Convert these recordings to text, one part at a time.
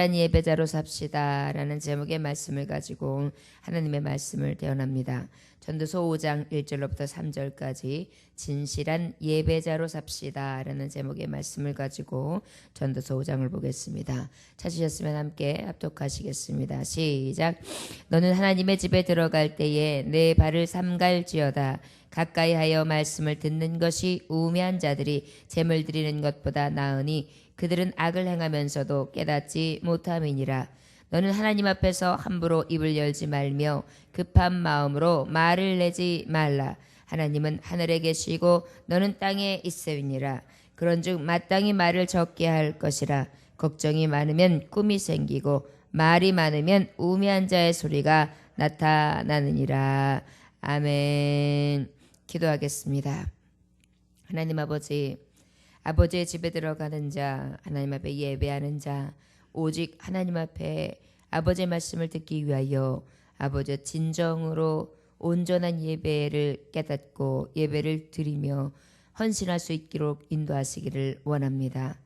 진실한 예배자로 삽시다 라는 제목의 말씀을 가지고 하나님의 말씀을 대언합니다. 전도서 5장 1절로부터 3절까지 진실한 예배자로 삽시다 라는 제목의 말씀을 가지고 전도서 5장을 보겠습니다. 찾으셨으면 함께 합독하시겠습니다. 시작. 너는 하나님의 집에 들어갈 때에 내 발을 삼갈지어다. 가까이 하여 말씀을 듣는 것이 우매한 자들이 제물 드리는 것보다 나으니 그들은 악을 행하면서도 깨닫지 못함이니라. 너는 하나님 앞에서 함부로 입을 열지 말며 급한 마음으로 말을 내지 말라. 하나님은 하늘에 계시고 너는 땅에 있으니라. 그런즉 마땅히 말을 적게 할 것이라. 걱정이 많으면 꿈이 생기고 말이 많으면 우매한 자의 소리가 나타나느니라. 아멘. 기도하겠습니다. 하나님 아버지, 아버지의 집에 들어가는 자, 하나님 앞에 예배하는 자, 오직 하나님 앞에 아버지의 말씀을 듣기 위하여 아버지의 진정으로 온전한 예배를 깨닫고 예배를 드리며 헌신할 수 있도록 인도하시기를 원합니다.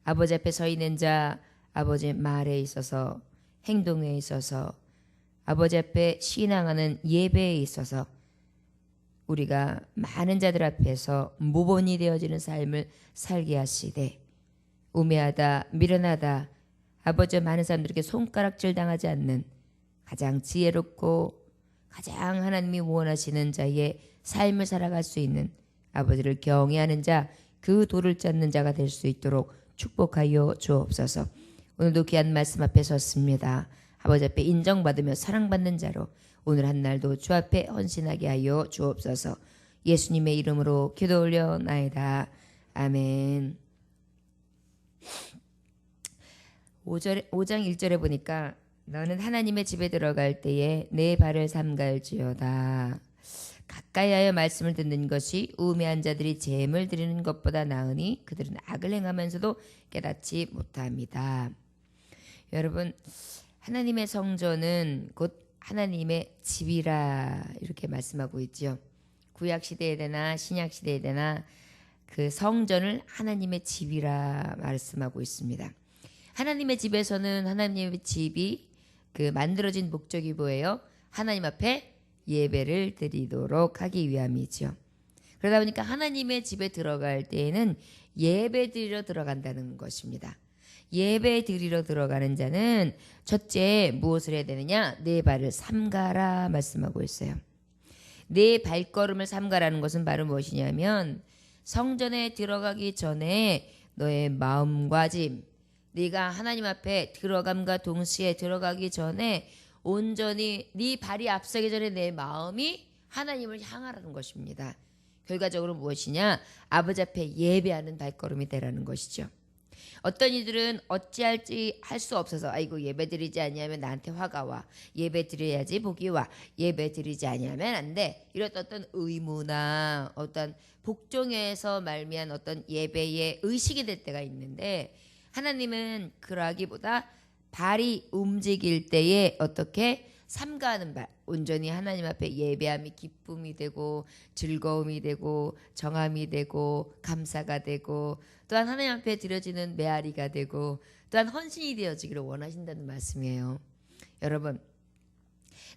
아버지 앞에 서 있는 자, 아버지의 말에 있어서, 행동에 있어서, 아버지 앞에 신앙하는 예배에 있어서 우리가 많은 자들 앞에서 모범이 되어지는 삶을 살게 하시되, 우매하다, 미련하다, 아버지와 많은 사람들에게 손가락질 당하지 않는 가장 지혜롭고 가장 하나님이 원하시는 자의 삶을 살아갈 수 있는 아버지를 경외하는 자, 그 도를 쫓는 자가 될 수 있도록 축복하여 주옵소서. 오늘도 귀한 말씀 앞에 섰습니다. 아버지 앞에 인정받으며 사랑받는 자로 오늘 한 날도 주 앞에 헌신하게 하여 주옵소서. 예수님의 이름으로 기도 올려나이다. 아멘. 5장 1절에 보니까 너는 하나님의 집에 들어갈 때에 내 발을 삼갈지어다. 가까이 하여 말씀을 듣는 것이 우매한 자들이 재물 드리는 것보다 나으니 그들은 악을 행하면서도 깨닫지 못합니다. 여러분, 하나님의 성전은 곧 하나님의 집이라 이렇게 말씀하고 있죠. 구약 시대에 되나 신약 시대에 되나 그 성전을 하나님의 집이라 말씀하고 있습니다. 하나님의 집에서는 하나님의 집이 그 만들어진 목적이 뭐예요? 하나님 앞에 예배를 드리도록 하기 위함이죠. 그러다 보니까 하나님의 집에 들어갈 때에는 예배 드리러 들어간다는 것입니다. 예배 드리러 들어가는 자는 첫째 무엇을 해야 되느냐? 내 발을 삼가라 말씀하고 있어요. 내 발걸음을 삼가라는 것은 바로 무엇이냐면 성전에 들어가기 전에 너의 마음가짐, 네가 하나님 앞에 들어감과 동시에 들어가기 전에 온전히 네 발이 앞서기 전에 내 마음이 하나님을 향하라는 것입니다. 결과적으로 무엇이냐? 아버지 앞에 예배하는 발걸음이 되라는 것이죠. 어떤 이들은 어찌할지 할 수 없어서 아이고 예배드리지 아니하면 나한테 화가 와. 예배드려야지 복이 와. 예배드리지 아니하면 안 돼. 이런 어떤 의무나 어떤 복종에서 말미암은 어떤 예배의 의식이 될 때가 있는데 하나님은 그러하기보다 발이 움직일 때에 어떻게 삼가하는 발, 온전히 하나님 앞에 예배함이 기쁨이 되고 즐거움이 되고 정함이 되고 감사가 되고 또한 하나님 앞에 드려지는 메아리가 되고 또한 헌신이 되어지기를 원하신다는 말씀이에요. 여러분,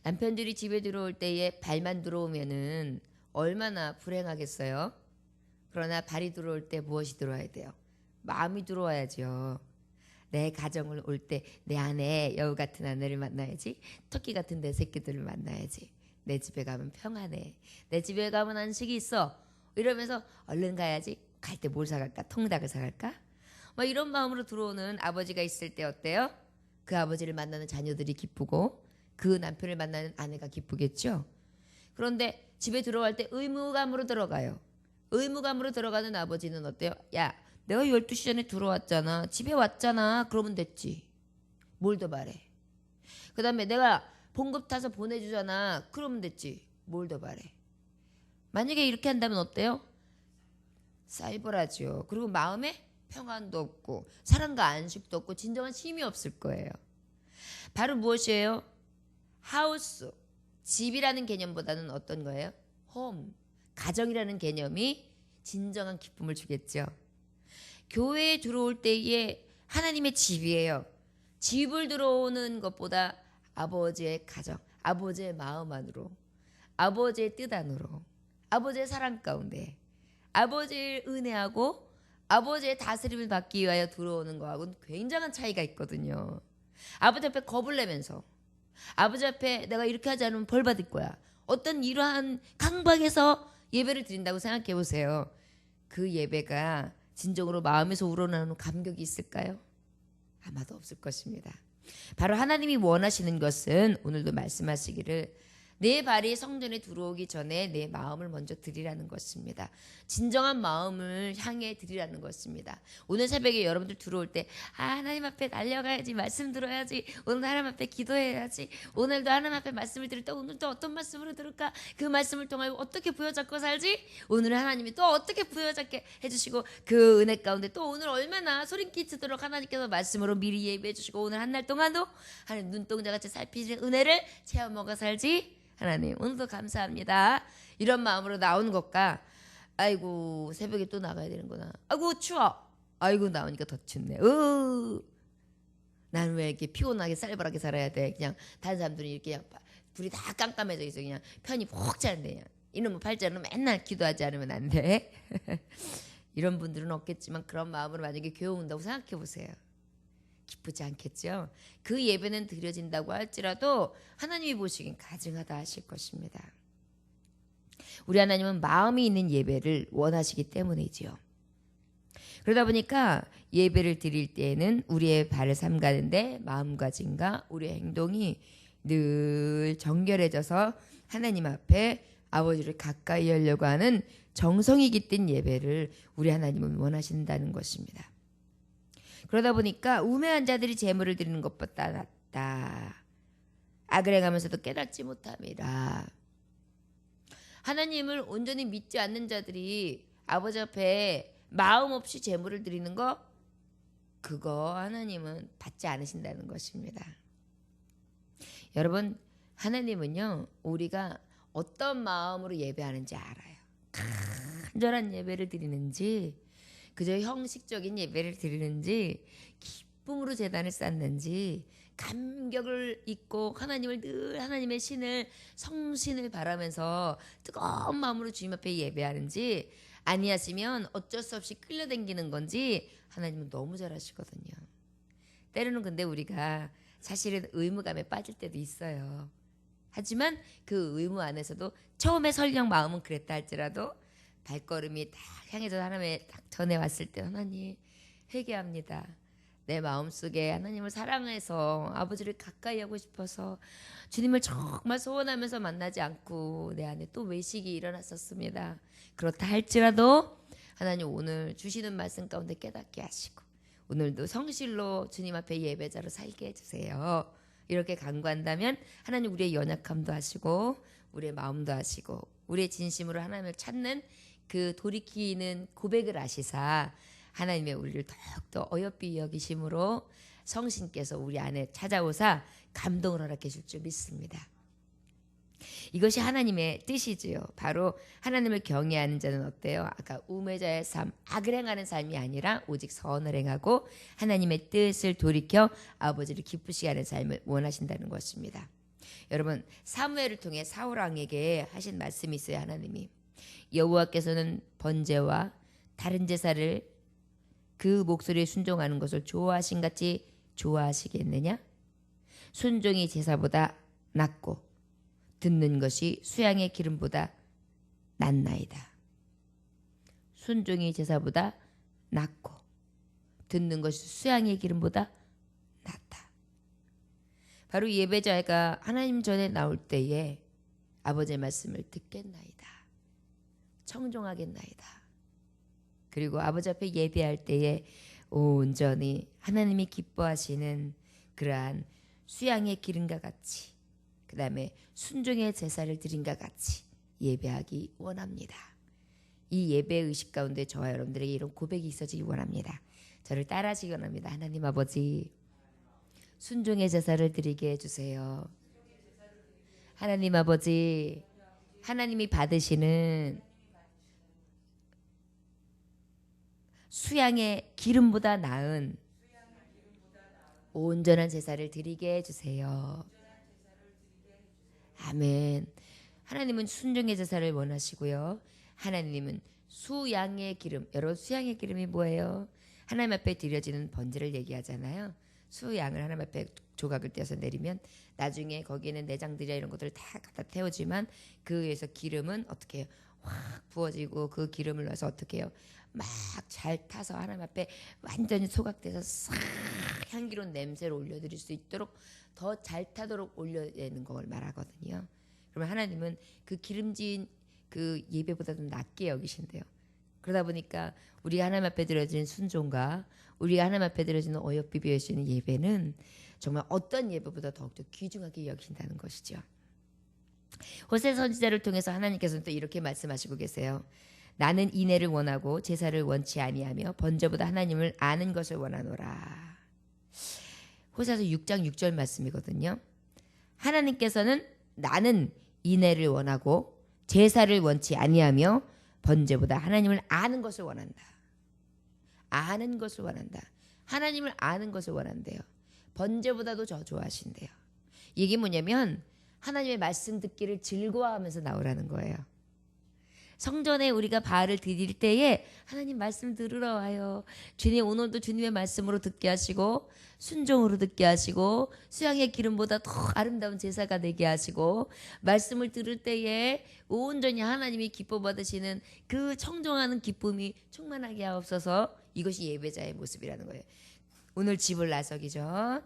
남편들이 집에 들어올 때에 발만 들어오면은 얼마나 불행하겠어요? 그러나 발이 들어올 때 무엇이 들어와야 돼요? 마음이 들어와야죠. 내 가정을 올 때 내 안에 여우 같은 아내를 만나야지. 토끼 같은 내 새끼들을 만나야지. 내 집에 가면 평안해. 내 집에 가면 안식이 있어. 이러면서 얼른 가야지. 갈 때 뭘 사갈까? 통닭을 사갈까? 뭐 이런 마음으로 들어오는 아버지가 있을 때 어때요? 그 아버지를 만나는 자녀들이 기쁘고 그 남편을 만나는 아내가 기쁘겠죠. 그런데 집에 들어갈 때 의무감으로 들어가요. 의무감으로 들어가는 아버지는 어때요? 야, 내가 12시 전에 들어왔잖아. 집에 왔잖아. 그러면 됐지. 뭘 더 바래. 그 다음에 내가 봉급 타서 보내주잖아. 그러면 됐지. 뭘 더 바래. 만약에 이렇게 한다면 어때요? 살벌하죠. 그리고 마음에 평안도 없고 사랑과 안식도 없고 진정한 쉼이 없을 거예요. 바로 무엇이에요? 하우스, 집이라는 개념보다는 어떤 거예요? 홈, 가정이라는 개념이 진정한 기쁨을 주겠죠. 교회에 들어올 때에 하나님의 집이에요. 집을 들어오는 것보다 아버지의 가정, 아버지의 마음 안으로, 아버지의 뜻 안으로, 아버지의 사랑 가운데, 아버지의 은혜하고 아버지의 다스림을 받기 위하여 들어오는 거하고는 굉장한 차이가 있거든요. 아버지 앞에 겁을 내면서, 아버지 앞에 내가 이렇게 하지 않으면 벌 받을 거야, 어떤 이러한 강박에서 예배를 드린다고 생각해 보세요. 그 예배가 진정으로 마음에서 우러나오는 감격이 있을까요? 아마도 없을 것입니다. 바로 하나님이 원하시는 것은 오늘도 말씀하시기를 내 발이 성전에 들어오기 전에 내 마음을 먼저 드리라는 것입니다. 진정한 마음을 향해 드리라는 것입니다. 오늘 새벽에 여러분들 들어올 때 하나님 앞에 달려가야지, 말씀 들어야지, 오늘 하나님 앞에 기도해야지, 오늘도 하나님 앞에 말씀을 들을 때 오늘도 어떤 말씀으로 들을까, 그 말씀을 통하여 어떻게 부여잡고 살지, 오늘 하나님이 또 어떻게 부여잡게 해주시고 그 은혜 가운데 또 오늘 얼마나 소름 끼치도록 하나님께서 말씀으로 미리 예배해 주시고 오늘 한 날 동안도 하나님 눈동자같이 살피시는 은혜를 체험하고 살지, 하나님 오늘도 감사합니다, 이런 마음으로 나오는 것과 아이고 새벽에 또 나가야 되는구나, 아이고 추워, 아이고 나오니까 더 춥네, 나는 왜 이렇게 피곤하게 쌀벌하게 살아야 돼, 그냥 다른 사람들은 이렇게 불이 다 깜깜해져 있어, 그냥 편히 푹 자는데 그냥 이놈의 팔자는 맨날 기도하지 않으면 안 돼. 이런 분들은 없겠지만 그런 마음으로 만약에 교회 온다고 생각해 보세요. 기쁘지 않겠죠? 그 예배는 드려진다고 할지라도 하나님이 보시기엔 가증하다 하실 것입니다. 우리 하나님은 마음이 있는 예배를 원하시기 때문이지요. 그러다 보니까 예배를 드릴 때에는 우리의 발을 삼가는데 마음가짐과 우리의 행동이 늘 정결해져서 하나님 앞에 아버지를 가까이 하려고 하는 정성이 깃든 예배를 우리 하나님은 원하신다는 것입니다. 그러다 보니까 우매한 자들이 제물을 드리는 것보다 낫다, 악을 행하면서도 깨닫지 못함이라. 하나님을 온전히 믿지 않는 자들이 아버지 앞에 마음 없이 제물을 드리는 거, 그거 하나님은 받지 않으신다는 것입니다. 여러분, 하나님은요 우리가 어떤 마음으로 예배하는지 알아요. 간절한 예배를 드리는지, 그저 형식적인 예배를 드리는지, 기쁨으로 제단을 쌓는지, 감격을 잊고 하나님을 늘 하나님의 신을, 성신을 바라면서 뜨거운 마음으로 주님 앞에 예배하는지, 아니하시면 어쩔 수 없이 끌려다니는 건지 하나님은 너무 잘 아시거든요. 때로는 근데 우리가 사실은 의무감에 빠질 때도 있어요. 하지만 그 의무 안에서도 처음에 설령 마음은 그랬다 할지라도 발걸음이 딱 향해서 하나님의 딱 전에 왔을 때, 하나님 회개합니다, 내 마음속에 하나님을 사랑해서 아버지를 가까이 하고 싶어서 주님을 정말 소원하면서 만나지 않고 내 안에 또 외식이 일어났었습니다. 그렇다 할지라도 하나님 오늘 주시는 말씀 가운데 깨닫게 하시고 오늘도 성실로 주님 앞에 예배자로 살게 해주세요. 이렇게 간구한다면 하나님 우리의 연약함도 하시고 우리의 마음도 하시고 우리의 진심으로 하나님을 찾는 그 돌이키는 고백을 하시사 하나님의 우리를 더욱더 어여삐 여기심으로 성신께서 우리 안에 찾아오사 감동을 허락해 줄 줄 믿습니다. 이것이 하나님의 뜻이지요. 바로 하나님을 경외하는 자는 어때요? 아까 우매자의 삶, 악을 행하는 삶이 아니라 오직 선을 행하고 하나님의 뜻을 돌이켜 아버지를 기쁘시게 하는 삶을 원하신다는 것입니다. 여러분, 사무엘을 통해 사울 왕에게 하신 말씀이 있어요. 하나님이 여호와께서는 번제와 다른 제사를 그 목소리에 순종하는 것을 좋아하신 같이 좋아하시겠느냐? 순종이 제사보다 낫고 듣는 것이 수양의 기름보다 낫나이다. 순종이 제사보다 낫고 듣는 것이 수양의 기름보다 낫다. 바로 예배자가 하나님 전에 나올 때에 아버지의 말씀을 듣겠나이다, 청종하겠나이다. 그리고 아버지 앞에 예배할 때에 온전히 하나님이 기뻐하시는 그러한 수양의 기름과 같이, 그 다음에 순종의 제사를 드린과 같이 예배하기 원합니다. 이 예배 의식 가운데 저와 여러분들에게 이런 고백이 있어지기 원합니다. 저를 따라하시기 원합니다. 하나님 아버지, 순종의 제사를 드리게 해주세요. 하나님 아버지, 하나님이 받으시는 수양의 기름보다 나은 온전한 제사를 드리게 해주세요. 아멘. 하나님은 순종의 제사를 원하시고요. 하나님은 수양의 기름. 여러분 수양의 기름이 뭐예요? 하나님 앞에 드려지는 번제를 얘기하잖아요. 수양을 하나님 앞에 조각을 떼어서 내리면 나중에 거기에는 내장들이나 이런 것들을 다 갖다 태우지만 그 위에서 기름은 어떻게 해요? 확 부어지고 그 기름을 넣어서 어떻게 해요? 막 잘 타서 하나님 앞에 완전히 소각돼서 싹 향기로운 냄새를 올려드릴 수 있도록 더 잘 타도록 올려내는 걸 말하거든요. 그러면 하나님은 그 기름진 그 예배보다도 낮게 여기신대요. 그러다 보니까 우리가 하나님 앞에 드려지는 순종과 우리가 하나님 앞에 드려지는 어여삐 비어지는 예배는 정말 어떤 예배보다 더욱더 귀중하게 여긴다는 것이죠. 호세 선지자를 통해서 하나님께서는 또 이렇게 말씀하시고 계세요. 나는 인애를 원하고 제사를 원치 아니하며 번제보다 하나님을 아는 것을 원하노라. 호세아서 6장 6절 말씀이거든요. 하나님께서는 나는 인애를 원하고 제사를 원치 아니하며 번제보다 하나님을 아는 것을 원한다. 아는 것을 원한다. 하나님을 아는 것을 원한대요. 번제보다도 더 좋아하신대요. 이게 뭐냐면 하나님의 말씀 듣기를 즐거워하면서 나오라는 거예요. 성전에 우리가 바알을 드릴 때에 하나님 말씀 들으러 와요. 주님 오늘도 주님의 말씀으로 듣게 하시고 순종으로 듣게 하시고 수양의 기름보다 더 아름다운 제사가 되게 하시고 말씀을 들을 때에 온전히 하나님이 기뻐 받으시는 그 청정하는 기쁨이 충만하게 하옵소서. 이것이 예배자의 모습이라는 거예요. 오늘 집을 나서기 전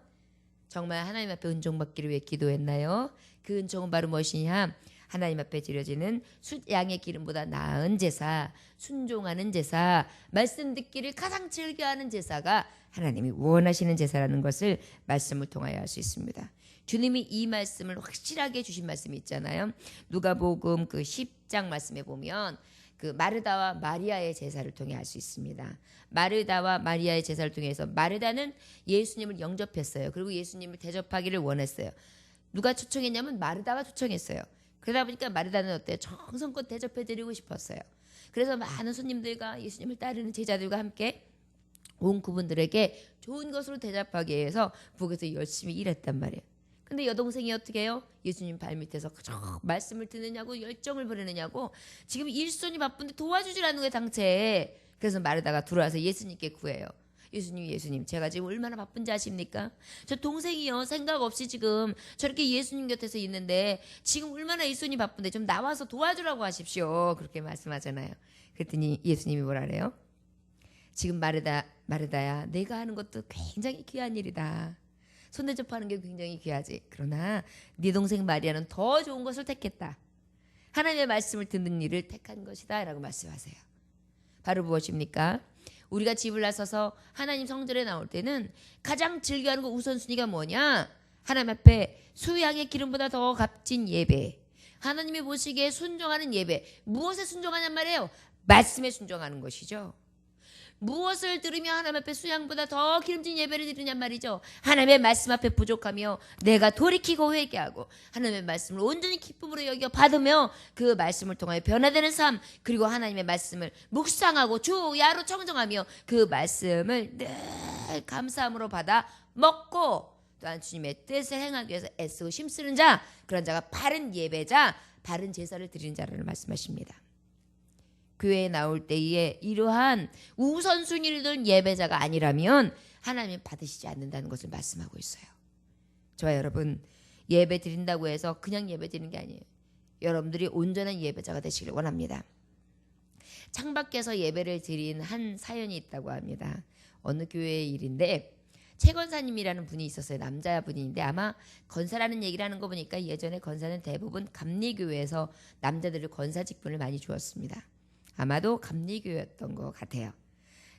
정말 하나님 앞에 은총받기를 위해 기도했나요? 그 은총은 바로 무엇이냐? 하나님 앞에 드려지는 양의 기름보다 나은 제사, 순종하는 제사, 말씀 듣기를 가장 즐겨하는 제사가 하나님이 원하시는 제사라는 것을 말씀을 통하여 알 수 있습니다. 주님이 이 말씀을 확실하게 주신 말씀이 있잖아요. 누가복음 그 10장 말씀에 보면 그 마르다와 마리아의 제사를 통해 알 수 있습니다. 마르다와 마리아의 제사를 통해서 마르다는 예수님을 영접했어요. 그리고 예수님을 대접하기를 원했어요. 누가 초청했냐면 마르다가 초청했어요. 그러다 보니까 마르다는 어때요? 정성껏 대접해드리고 싶었어요. 그래서 많은 손님들과 예수님을 따르는 제자들과 함께 온 그분들에게 좋은 것으로 대접하기 위해서 북에서 열심히 일했단 말이에요. 근데 여동생이 어떻게 해요? 예수님 발밑에서 말씀을 듣느냐고 열정을 부리느냐고 지금 일손이 바쁜데 도와주질 않는 거예요 당최. 그래서 마르다가 들어와서 예수님께 구해요. 예수님 제가 지금 얼마나 바쁜지 아십니까? 저 동생이요 생각 없이 지금 저렇게 예수님 곁에서 있는데 지금 얼마나 일손이 바쁜데 좀 나와서 도와주라고 하십시오. 그렇게 말씀하잖아요. 그랬더니 예수님이 뭐라 그래요? 지금 마르다야 내가 하는 것도 굉장히 귀한 일이다. 손대접하는 게 굉장히 귀하지. 그러나 네 동생 마리아는 더 좋은 것을 택했다. 하나님의 말씀을 듣는 일을 택한 것이다 라고 말씀하세요. 바로 무엇입니까? 우리가 집을 나서서 하나님 성전에 나올 때는 가장 즐겨하는 거 우선순위가 뭐냐? 하나님 앞에 수양의 기름보다 더 값진 예배, 하나님이 보시기에 순종하는 예배. 무엇에 순종하냔 말이에요? 말씀에 순종하는 것이죠. 무엇을 들으며 하나님 앞에 수양보다 더 기름진 예배를 드리냔 말이죠. 하나님의 말씀 앞에 부족하며 내가 돌이키고 회개하고 하나님의 말씀을 온전히 기쁨으로 여겨 받으며 그 말씀을 통하여 변화되는 삶, 그리고 하나님의 말씀을 묵상하고 주야로 청정하며 그 말씀을 늘 감사함으로 받아 먹고 또한 주님의 뜻을 행하기 위해서 애쓰고 힘쓰는 자, 그런 자가 바른 예배자, 바른 제사를 드리는 자라는 말씀하십니다. 교회에 나올 때에 이러한 우선순위를 둔 예배자가 아니라면 하나님은 받으시지 않는다는 것을 말씀하고 있어요. 저와 여러분, 예배 드린다고 해서 그냥 예배 드리는 게 아니에요. 여러분들이 온전한 예배자가 되시길 원합니다. 창밖에서 예배를 드린 한 사연이 있다고 합니다. 어느 교회의 일인데 최 권사님이라는 분이 있었어요. 남자분인데 아마 권사라는 얘기를 하는 거 보니까 예전에 권사는 대부분 감리교회에서 남자들을 권사 직분을 많이 주었습니다. 아마도 감리교였던 것 같아요.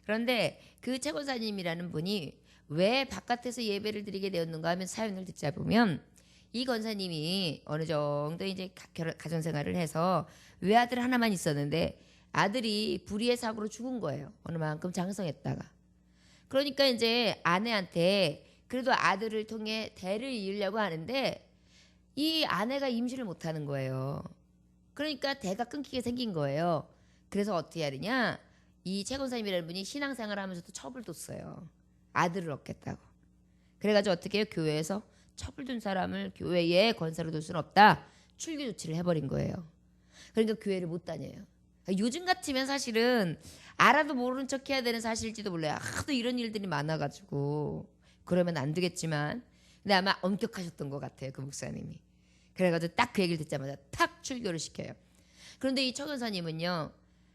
그런데 그 최 권사님이라는 분이 왜 바깥에서 예배를 드리게 되었는가 하면 사연을 듣자 보면 이 권사님이 어느 정도 이제 가정생활을 해서 외아들 하나만 있었는데 아들이 불의의 사고로 죽은 거예요. 어느 만큼 장성했다가. 그러니까 이제 아내한테 그래도 아들을 통해 대를 이으려고 하는데 이 아내가 임신을 못하는 거예요. 그러니까 대가 끊기게 생긴 거예요. 그래서 어떻게 해야 되냐? 이 최 권사님이라는 분이 신앙생활을 하면서도 첩을 뒀어요. 아들을 얻겠다고. 그래가지고 어떻게 해요? 교회에서 첩을 둔 사람을 교회에 권사로 둘 수는 없다. 출교 조치를 해버린 거예요. 그러니까 교회를 못 다녀요. 그러니까 요즘 같으면 사실은 알아도 모르는 척 해야 되는 사실일지도 몰라요. 하도 이런 일들이 많아가지고 그러면 안 되겠지만, 근데 아마 엄격하셨던 것 같아요, 그 목사님이. 그래가지고 딱 그 얘기를 듣자마자 탁 출교를 시켜요. 그런데 이 처근사님은요,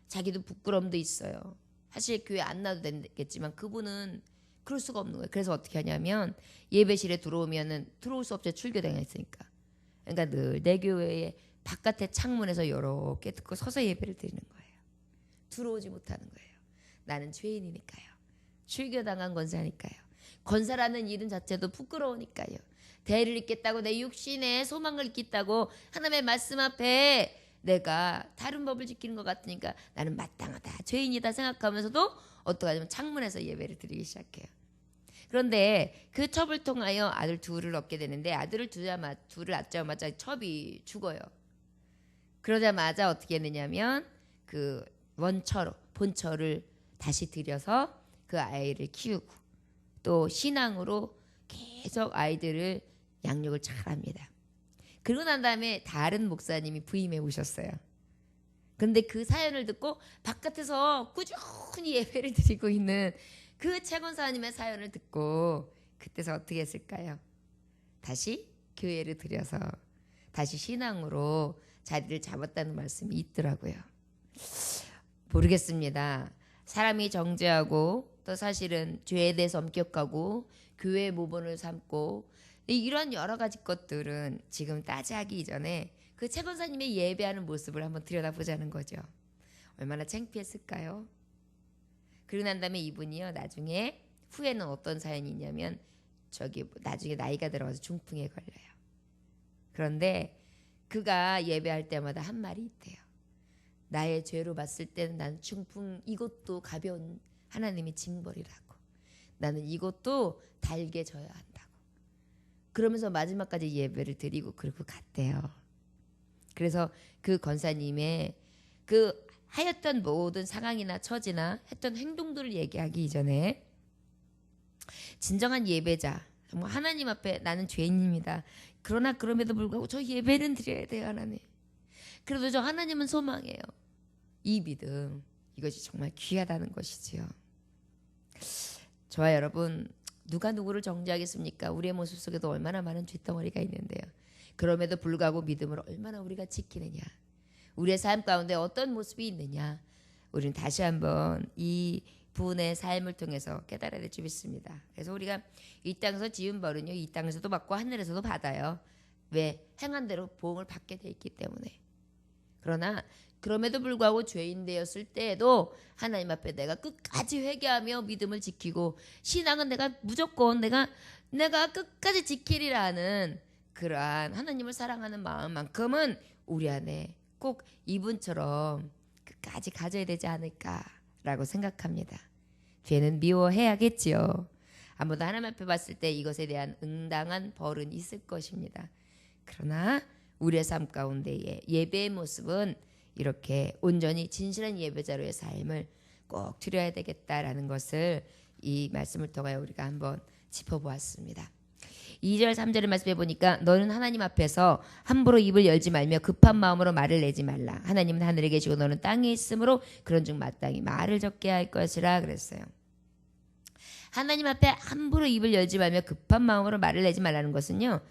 자기도 부끄러움도 있어요. 사실 교회 안 나도 되겠지만 그분은 그럴 수가 없는 거예요. 그래서 어떻게 하냐면 예배실에 들어오면은 들어올 수 없죠. 출교당해 있으니까. 그러니까 늘 내 교회의 바깥에 창문에서 이렇게 듣고 서서 예배를 드리는 거예요. 들어오지 못하는 거예요. 나는 죄인이니까요. 출교당한 권사니까요. 권사라는 이름 자체도 부끄러우니까요. 대를 잇겠다고 내 육신의 소망을 잇겠다고 하나님의 말씀 앞에 내가 다른 법을 지키는 것 같으니까 나는 마땅하다, 죄인이다 생각하면서도 어떡하냐면 창문에서 예배를 드리기 시작해요. 그런데 그 첩을 통하여 아들 둘을 얻게 되는데 둘을 낳자마자 첩이 죽어요. 그러자마자 어떻게 했느냐면 그 본처를 다시 들여서 그 아이를 키우고 또 신앙으로 계속 아이들을 양육을 잘합니다. 그러고 난 다음에 다른 목사님이 부임해 오셨어요. 근데 그 사연을 듣고 바깥에서 꾸준히 예배를 드리고 있는 그 최권사님의 사연을 듣고 그때서 어떻게 했을까요? 다시 교회를 들여서 다시 신앙으로 자리를 잡았다는 말씀이 있더라고요. 모르겠습니다. 사람이 정죄하고 또 사실은 죄에 대해서 엄격하고 교회의 모범을 삼고 이런 여러 가지 것들은 지금 따지하기 이전에 그 최권사님의 예배하는 모습을 한번 들여다보자는 거죠. 얼마나 창피했을까요? 그러고 난 다음에 이분이요, 나중에 후에는 어떤 사연이 있냐면 나중에 나이가 들어가서 중풍에 걸려요. 그런데 그가 예배할 때마다 한 말이 있대요. 나의 죄로 봤을 때는 난 중풍 이것도 가벼운 하나님의 징벌이라고. 나는 이것도 달게 져야 한다고. 그러면서 마지막까지 예배를 드리고 그러고 갔대요. 그래서 그 권사님의 그 하였던 모든 상황이나 처지나 했던 행동들을 얘기하기 이전에 진정한 예배자, 정말 하나님 앞에 나는 죄인입니다. 그러나 그럼에도 불구하고 저 예배는 드려야 돼요, 하나님. 그래도 저 하나님은 소망해요. 이 믿음, 이것이 정말 귀하다는 것이지요. 저와 여러분, 누가 누구를 정죄하겠습니까? 우리의 모습 속에도 얼마나 많은 쇳덩어리가 있는데요. 그럼에도 불구하고 믿음을 얼마나 우리가 지키느냐, 우리의 삶 가운데 어떤 모습이 있느냐, 우리는 다시 한번 이 분의 삶을 통해서 깨달아야 될 줄 믿습니다. 그래서 우리가 이 땅에서 지은 벌은요, 이 땅에서도 받고 하늘에서도 받아요. 왜? 행한 대로 보응을 받게 돼 있기 때문에. 그러나 그럼에도 불구하고 죄인 되었을 때에도 하나님 앞에 내가 끝까지 회개하며 믿음을 지키고 신앙은 내가 무조건 내가 끝까지 지키리라는 그러한 하나님을 사랑하는 마음만큼은 우리 안에 꼭 이분처럼 끝까지 가져야 되지 않을까라고 생각합니다. 죄는 미워해야겠지요. 아무도 하나님 앞에 봤을 때 이것에 대한 응당한 벌은 있을 것입니다. 그러나 우리의 삶 가운데의 예배의 모습은 이렇게 온전히 진실한 예배자로의 삶을 꼭 드려야 되겠다라는 것을 이 말씀을 통하여 우리가 한번 짚어보았습니다. 2절 3절의 말씀에 보니까 너는 하나님 앞에서 함부로 입을 열지 말며 급한 마음으로 말을 내지 말라. 하나님은 하늘에 계시고 너는 땅에 있으므로 그런즉 마땅히 말을 적게 할 것이라 그랬어요. 하나님 앞에 함부로 입을 열지 말며 급한 마음으로 말을 내지 말라는 것은요,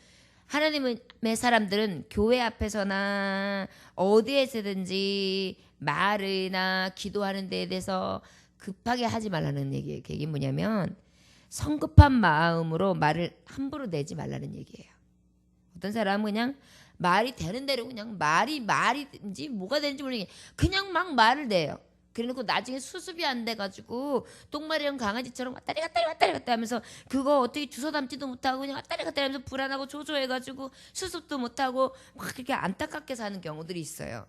하나님의 사람들은 교회 앞에서나 어디에서든지 말이나 기도하는 데에 대해서 급하게 하지 말라는 얘기예요. 그게 뭐냐면 성급한 마음으로 말을 함부로 내지 말라는 얘기예요. 어떤 사람은 그냥 말이 되는 대로 그냥 말이든지 뭐가 되는지 모르겠 그냥 막 말을 내요. 그래놓고 나중에 수습이 안 돼가지고 똥마려운 강아지처럼 왔다리 갔다 하면서 그거 어떻게 주워 담지도 못하고 그냥 왔다리 갔다 하면서 불안하고 초조해가지고 수습도 못하고 막 그렇게 안타깝게 사는 경우들이 있어요.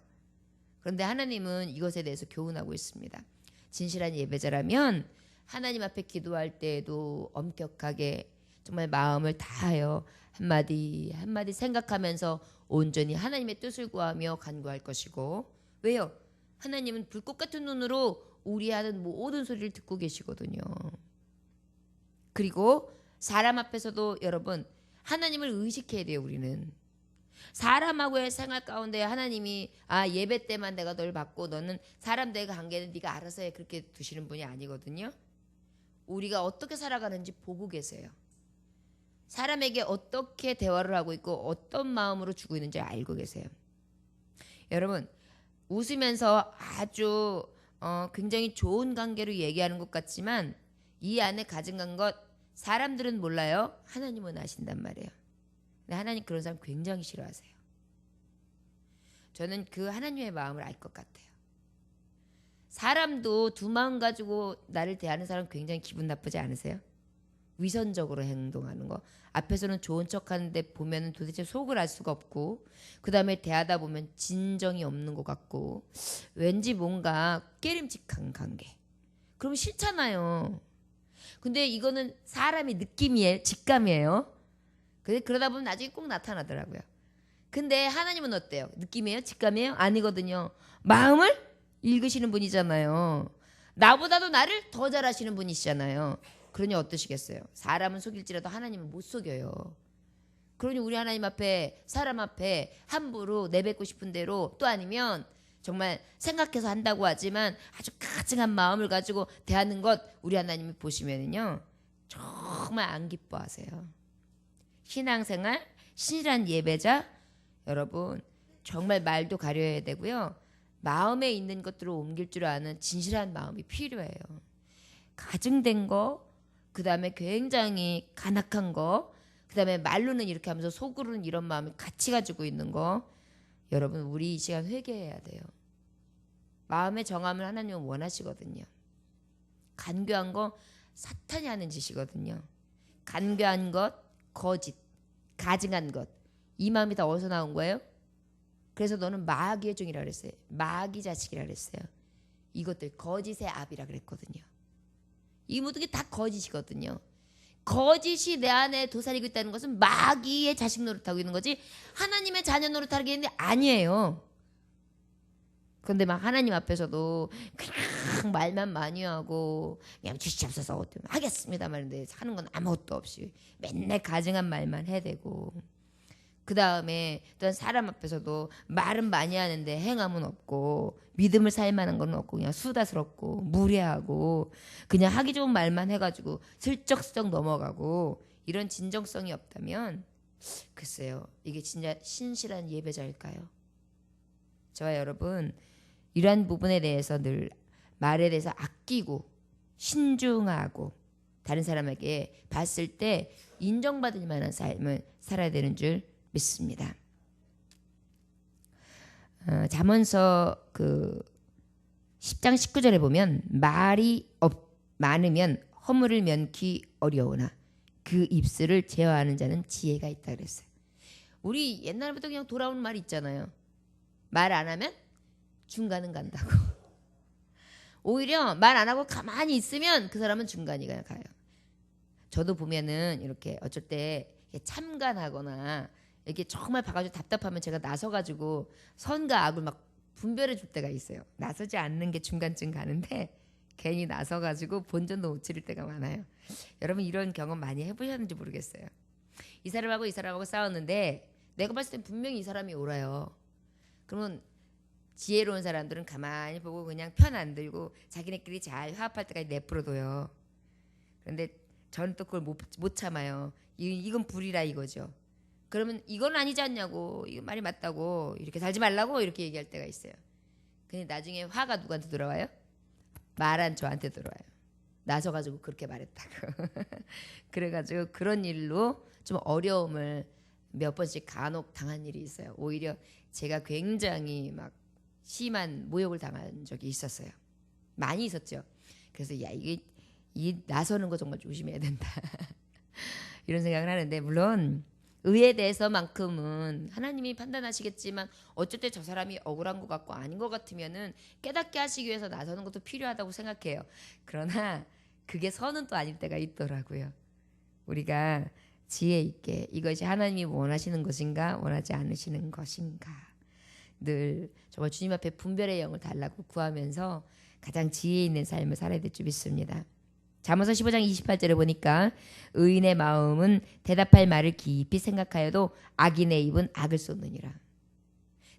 그런데 하나님은 이것에 대해서 교훈하고 있습니다. 진실한 예배자라면 하나님 앞에 기도할 때에도 엄격하게 정말 마음을 다하여 한마디 한마디 생각하면서 온전히 하나님의 뜻을 구하며 간구할 것이고, 왜요? 하나님은 불꽃 같은 눈으로 우리 하는 모든 소리를 듣고 계시거든요. 그리고 사람 앞에서도 여러분 하나님을 의식해야 돼요. 우리는 사람하고의 생활 가운데 하나님이 예배 때만 내가 널 받고 너는 사람들의 관계는 네가 알아서 해 그렇게 두시는 분이 아니거든요. 우리가 어떻게 살아가는지 보고 계세요. 사람에게 어떻게 대화를 하고 있고 어떤 마음으로 주고 있는지 알고 계세요. 여러분 웃으면서 아주 굉장히 좋은 관계로 얘기하는 것 같지만 이 안에 가증한 것 사람들은 몰라요. 하나님은 아신단 말이에요. 근데 하나님 그런 사람 굉장히 싫어하세요. 저는 그 하나님의 마음을 알 것 같아요. 사람도 두 마음 가지고 나를 대하는 사람 굉장히 기분 나쁘지 않으세요? 위선적으로 행동하는 거. 앞에서는 좋은 척하는데 보면 도대체 속을 알 수가 없고 그 다음에 대하다 보면 진정이 없는 것 같고 왠지 뭔가 깨림직한 관계. 그럼 싫잖아요. 근데 이거는 사람이 느낌이에요. 직감이에요. 그러다 보면 나중에 꼭 나타나더라고요. 근데 하나님은 어때요? 느낌이에요? 직감이에요? 아니거든요. 마음을 읽으시는 분이잖아요. 나보다도 나를 더 잘 아시는 분이시잖아요. 그러니 어떠시겠어요? 사람은 속일지라도 하나님은 못 속여요. 그러니 우리 하나님 앞에 사람 앞에 함부로 내뱉고 싶은 대로 또 아니면 정말 생각해서 한다고 하지만 아주 가증한 마음을 가지고 대하는 것 우리 하나님이 보시면은요 정말 안 기뻐하세요. 신앙생활 신실한 예배자 여러분 정말 말도 가려야 되고요. 마음에 있는 것들을 옮길 줄 아는 진실한 마음이 필요해요. 가증된 거 그 다음에 굉장히 간악한 거 그 다음에 말로는 이렇게 하면서 속으로는 이런 마음을 같이 가지고 있는 거 여러분 우리 이 시간 회개해야 돼요. 마음의 정함을 하나님은 원하시거든요. 간교한 거 사탄이 하는 짓이거든요. 간교한 것, 거짓, 가증한 것 이 마음이 다 어디서 나온 거예요? 그래서 너는 마귀의 종이라 그랬어요. 마귀 자식이라 그랬어요. 이것들 거짓의 압이라 그랬거든요. 이 모든 게 다 거짓이거든요. 거짓이 내 안에 도사리고 있다는 것은 마귀의 자식 노릇하고 있는 거지 하나님의 자녀 노릇하는 게 아니에요. 그런데 막 하나님 앞에서도 그냥 말만 많이 하고 그냥 주시옵소서 하겠습니다 말인데 하는 건 아무것도 없이 맨날 가증한 말만 해대고 그 다음에 또 사람 앞에서도 말은 많이 하는데 행함은 없고 믿음을 살만한 건 없고 그냥 수다스럽고 무례하고 그냥 하기 좋은 말만 해가지고 슬쩍슬쩍 넘어가고 이런 진정성이 없다면 글쎄요 이게 진짜 신실한 예배자일까요? 저와 여러분 이러한 부분에 대해서 늘 말에 대해서 아끼고 신중하고 다른 사람에게 봤을 때 인정받을 만한 삶을 살아야 되는 줄 믿습니다. 잠언서 그 10장 19절에 보면 말이 많으면 허물을 면키 어려우나 그 입술을 제어하는 자는 지혜가 있다 그랬어요. 우리 옛날부터 그냥 돌아오는 말이 있잖아요. 말 안 하면 중간은 간다고. 오히려 말 안 하고 가만히 있으면 그 사람은 중간이 가요. 저도 보면은 이렇게 어쩔 때 참관하거나 이렇게 정말 봐가지고 답답하면 제가 나서가지고 선과 악을 막 분별해 줄 때가 있어요. 나서지 않는 게 중간쯤 가는데 괜히 나서가지고 본전도 못 치를 때가 많아요. 여러분 이런 경험 많이 해보셨는지 모르겠어요. 이 사람하고 싸웠는데 내가 봤을 땐 분명히 이 사람이 옳아요. 그러면 지혜로운 사람들은 가만히 보고 그냥 편 안 들고 자기네끼리 잘 화합할 때까지 내버려둬요. 그런데 저는 또 그걸 못 참아요. 이건 불이라 이거죠. 그러면 이건 아니지 않냐고 이거 말이 맞다고 이렇게 살지 말라고 이렇게 얘기할 때가 있어요. 근데 나중에 화가 누구한테 들어와요? 말한 저한테 들어와요. 나서가지고 그렇게 말했다고. 그래가지고 그런 일로 좀 어려움을 몇 번씩 간혹 당한 일이 있어요. 오히려 제가 굉장히 막 심한 모욕을 당한 적이 있었어요. 많이 있었죠. 그래서 이게 나서는 거 정말 조심해야 된다. 이런 생각을 하는데 물론 의에 대해서만큼은 하나님이 판단하시겠지만 어쩔 때 저 사람이 억울한 것 같고 아닌 것 같으면은 깨닫게 하시기 위해서 나서는 것도 필요하다고 생각해요. 그러나 그게 선은 또 아닐 때가 있더라고요. 우리가 지혜 있게 이것이 하나님이 원하시는 것인가 원하지 않으시는 것인가 늘 정말 주님 앞에 분별의 영을 달라고 구하면서 가장 지혜 있는 삶을 살아야 될 줄 믿습니다. 잠언서 15장 28절에 보니까 의인의 마음은 대답할 말을 깊이 생각하여도 악인의 입은 악을 쏟느니라.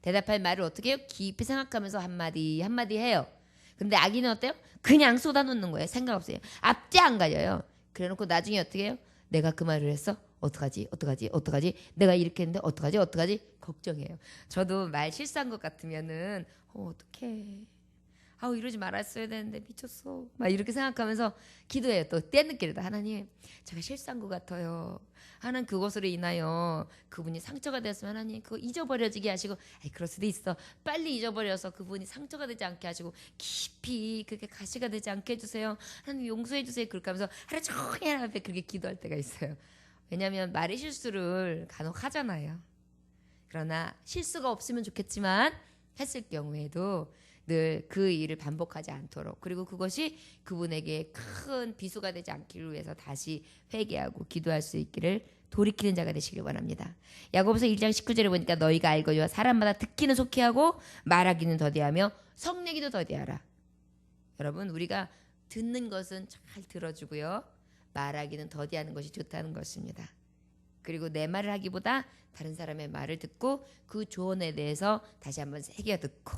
대답할 말을 어떻게 해요? 깊이 생각하면서 한마디 한마디 해요. 근데 악인은 어때요? 그냥 쏟아놓는 거예요. 생각 없어요. 앞뒤 안 가려요. 그래놓고 나중에 어떻게 해요? 내가 그 말을 했어? 어떡하지? 내가 이렇게 했는데 어떡하지? 걱정해요. 저도 말 실수한 것 같으면은 어떡해. 아우 이러지 말았어야 되는데 미쳤어. 막 이렇게 생각하면서 기도해요. 또 때늦게라도 하나님 제가 실수한 것 같아요. 하나님 그것으로 인하여 그분이 상처가 되었으면 하나님 그거 잊어버려지게 하시고 그럴 수도 있어. 빨리 잊어버려서 그분이 상처가 되지 않게 하시고 깊이 그게 가시가 되지 않게 해주세요. 하나님 용서해 주세요. 그렇게 하면서 하루 종일 하나님 앞에 그렇게 기도할 때가 있어요. 왜냐하면 말의 실수를 간혹 하잖아요. 그러나 실수가 없으면 좋겠지만 했을 경우에도 늘 그 일을 반복하지 않도록 그리고 그것이 그분에게 큰 비수가 되지 않기를 위해서 다시 회개하고 기도할 수 있기를 돌이키는 자가 되시길 원합니다. 야고보서 1장 19절에 보니까 너희가 알거니와 사람마다 듣기는 속히 하고 말하기는 더디하며 성내기도 더디하라. 여러분 우리가 듣는 것은 잘 들어주고요. 말하기는 더디하는 것이 좋다는 것입니다. 그리고 내 말을 하기보다 다른 사람의 말을 듣고 그 조언에 대해서 다시 한번 새겨 듣고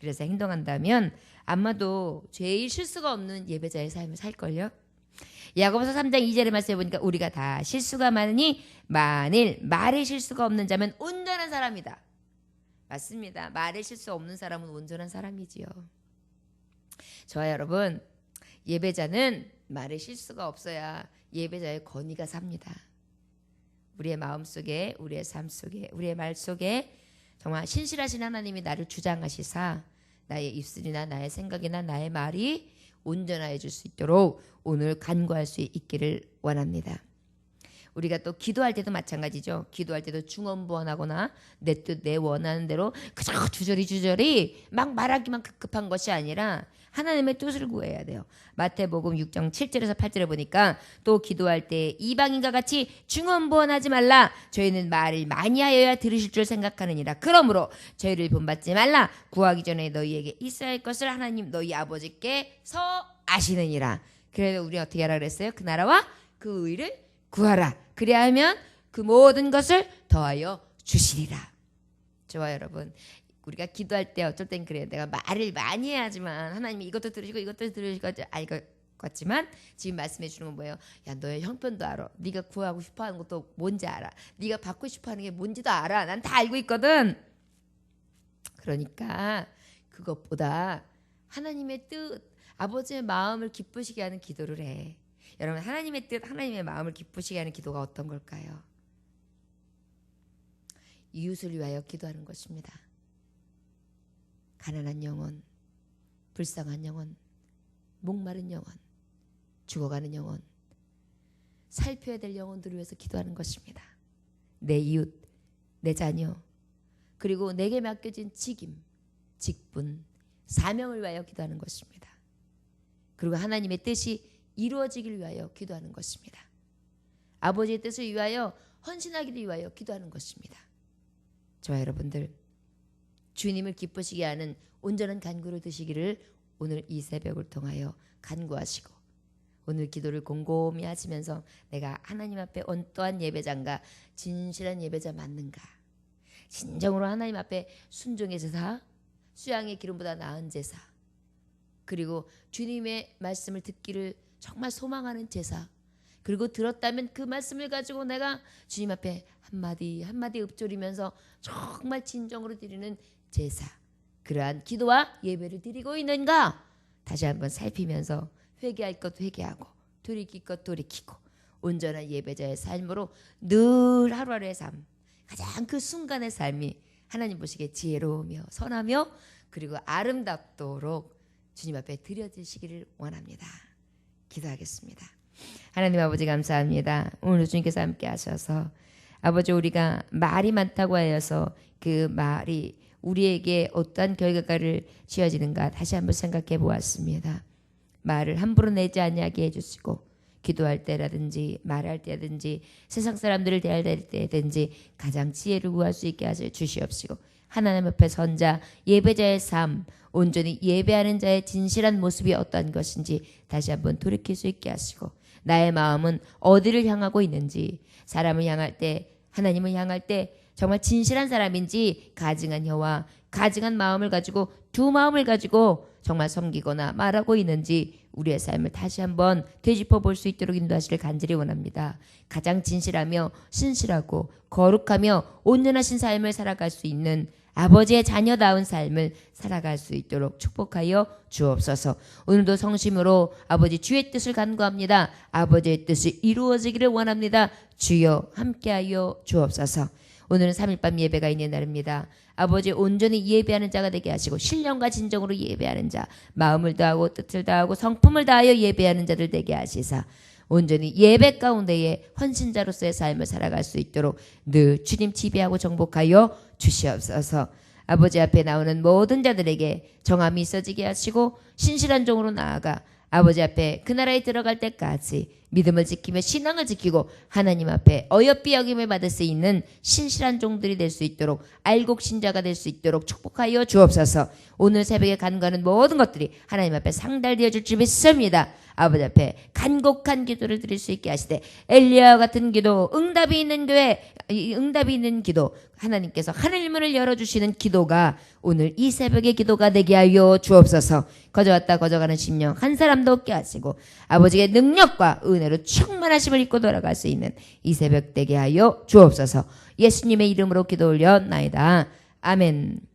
그래서 행동한다면 아마도 제일 실수가 없는 예배자의 삶을 살걸요. 야고보서 3장 2절의 말씀에 보니까 우리가 다 실수가 많으니 만일 말에 실수가 없는 자면 온전한 사람이다. 맞습니다. 말에 실수 없는 사람은 온전한 사람이지요. 저와 여러분 예배자는 말에 실수가 없어야 예배자의 권위가 삽니다. 우리의 마음속에 우리의 삶 속에 우리의 말 속에 정말 신실하신 하나님이 나를 주장하시사 나의 입술이나 나의 생각이나 나의 말이 온전하여 줄 수 있도록 오늘 간구할 수 있기를 원합니다. 우리가 또 기도할 때도 마찬가지죠. 기도할 때도 중언부언하거나 내 뜻 내 원하는 대로 그저 주저리 막 말하기만 급급한 것이 아니라 하나님의 뜻을 구해야 돼요. 마태복음 6장 7절에서 8절에 보니까 또 기도할 때 이방인과 같이 중언부언하지 말라. 저희는 말을 많이 하여야 들으실 줄 생각하느니라. 그러므로 저희를 본받지 말라. 구하기 전에 너희에게 있어야 할 것을 하나님 너희 아버지께서 아시느니라. 그래서 우리 어떻게 하라 그랬어요? 그 나라와 그 의를 구하라. 그래야 하면 그 모든 것을 더하여 주시리라. 저와 여러분 우리가 기도할 때 어쩔 땐 그래요. 내가 말을 많이 해야지만 하나님이 이것도 들으시고 이것도 들으시고 알 것 같지만 지금 말씀해 주는 건 뭐예요? 야 너의 형편도 알아. 네가 구하고 싶어하는 것도 뭔지 알아. 네가 받고 싶어하는 게 뭔지도 알아. 난 다 알고 있거든. 그러니까 그것보다 하나님의 뜻 아버지의 마음을 기쁘시게 하는 기도를 해. 여러분 하나님의 뜻 하나님의 마음을 기쁘시게 하는 기도가 어떤 걸까요? 이웃을 위하여 기도하는 것입니다. 가난한 영혼, 불쌍한 영혼, 목마른 영혼, 죽어가는 영혼, 살펴야 될 영혼들을 위해서 기도하는 것입니다. 내 이웃, 내 자녀, 그리고 내게 맡겨진 직임, 직분, 사명을 위하여 기도하는 것입니다. 그리고 하나님의 뜻이 이루어지길 위하여 기도하는 것입니다. 아버지의 뜻을 위하여 헌신하기를 위하여 기도하는 것입니다. 저와 여러분들 주님을 기쁘시게 하는 온전한 간구를 드시기를 오늘 이 새벽을 통하여 간구하시고 오늘 기도를 곰곰이 하시면서 내가 하나님 앞에 어떠한 예배자인가 진실한 예배자 맞는가 진정으로 하나님 앞에 순종의 제사 수양의 기름보다 나은 제사 그리고 주님의 말씀을 듣기를 정말 소망하는 제사 그리고 들었다면 그 말씀을 가지고 내가 주님 앞에 한마디 한마디 읊조리면서 정말 진정으로 드리는 제사 그러한 기도와 예배를 드리고 있는가 다시 한번 살피면서 회개할 것 회개하고 돌이킬 것 돌이키고 온전한 예배자의 삶으로 늘 하루하루의 삶 가장 그 순간의 삶이 하나님 보시기에 지혜로우며 선하며 그리고 아름답도록 주님 앞에 드려지시기를 원합니다. 기도하겠습니다. 하나님 아버지 감사합니다. 오늘 주님께서 함께 하셔서 아버지 우리가 말이 많다고 하여서 그 말이 우리에게 어떠한 결과를 지어지는가 다시 한번 생각해 보았습니다. 말을 함부로 내지 아니하게 해주시고 기도할 때라든지 말할 때라든지 세상 사람들을 대할 때든지 가장 지혜를 구할 수 있게 하여 주시옵시고 하나님 앞에 선자, 예배자의 삶, 온전히 예배하는 자의 진실한 모습이 어떠한 것인지 다시 한번 돌이킬 수 있게 하시고, 나의 마음은 어디를 향하고 있는지, 사람을 향할 때, 하나님을 향할 때 정말 진실한 사람인지, 가증한 혀와 가증한 마음을 가지고, 두 마음을 가지고 정말 섬기거나 말하고 있는지 우리의 삶을 다시 한번 되짚어 볼 수 있도록 인도하시길 간절히 원합니다. 가장 진실하며 신실하고 거룩하며 온전하신 삶을 살아갈 수 있는 아버지의 자녀다운 삶을 살아갈 수 있도록 축복하여 주옵소서. 오늘도 성심으로 아버지 주의 뜻을 간구합니다. 아버지의 뜻이 이루어지기를 원합니다. 주여 함께하여 주옵소서. 오늘은 3일밤 예배가 있는 날입니다. 아버지 온전히 예배하는 자가 되게 하시고, 신령과 진정으로 예배하는 자, 마음을 다하고 뜻을 다하고 성품을 다하여 예배하는 자들 되게 하시사, 온전히 예배 가운데에 헌신자로서의 삶을 살아갈 수 있도록 늘 주님 지배하고 정복하여 주시옵소서. 아버지 앞에 나오는 모든 자들에게 정함이 있어지게 하시고, 신실한 종으로 나아가 아버지 앞에 그 나라에 들어갈 때까지 믿음을 지키며 신앙을 지키고 하나님 앞에 어여삐 여김을 받을 수 있는 신실한 종들이 될 수 있도록, 알곡 신자가 될 수 있도록 축복하여 주옵소서. 오늘 새벽에 간구하는 모든 것들이 하나님 앞에 상달되어 줄 줄 믿습니다. 아버지 앞에 간곡한 기도를 드릴 수 있게 하시되, 엘리야와 같은 기도, 응답이 있는 교회, 응답이 있는 기도, 하나님께서 하늘문을 열어주시는 기도가 오늘 이 새벽의 기도가 되게 하여 주옵소서. 거저왔다 거저가는 심령 한 사람도 없게 하시고, 아버지의 능력과 은혜로 충만하심을 입고 돌아갈 수 있는 이 새벽 되게 하여 주옵소서. 예수님의 이름으로 기도 올렸나이다. 아멘.